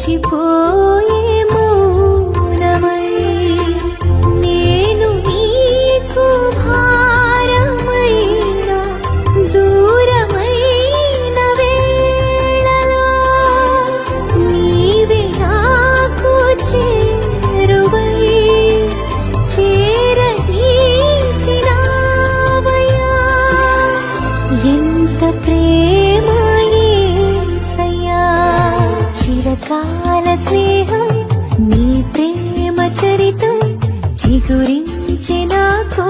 నిలిచిపోయే మౌనమై నేను నీకు భారమైన దూరమైన వేళలో నీవే నాకు చేరువై చేరదీసినావయ్యా ఎంత ప్రేమ యేసయ్యా చిరకాల స్నేహం నీ ప్రేమ చరితం చిగురించె నాకు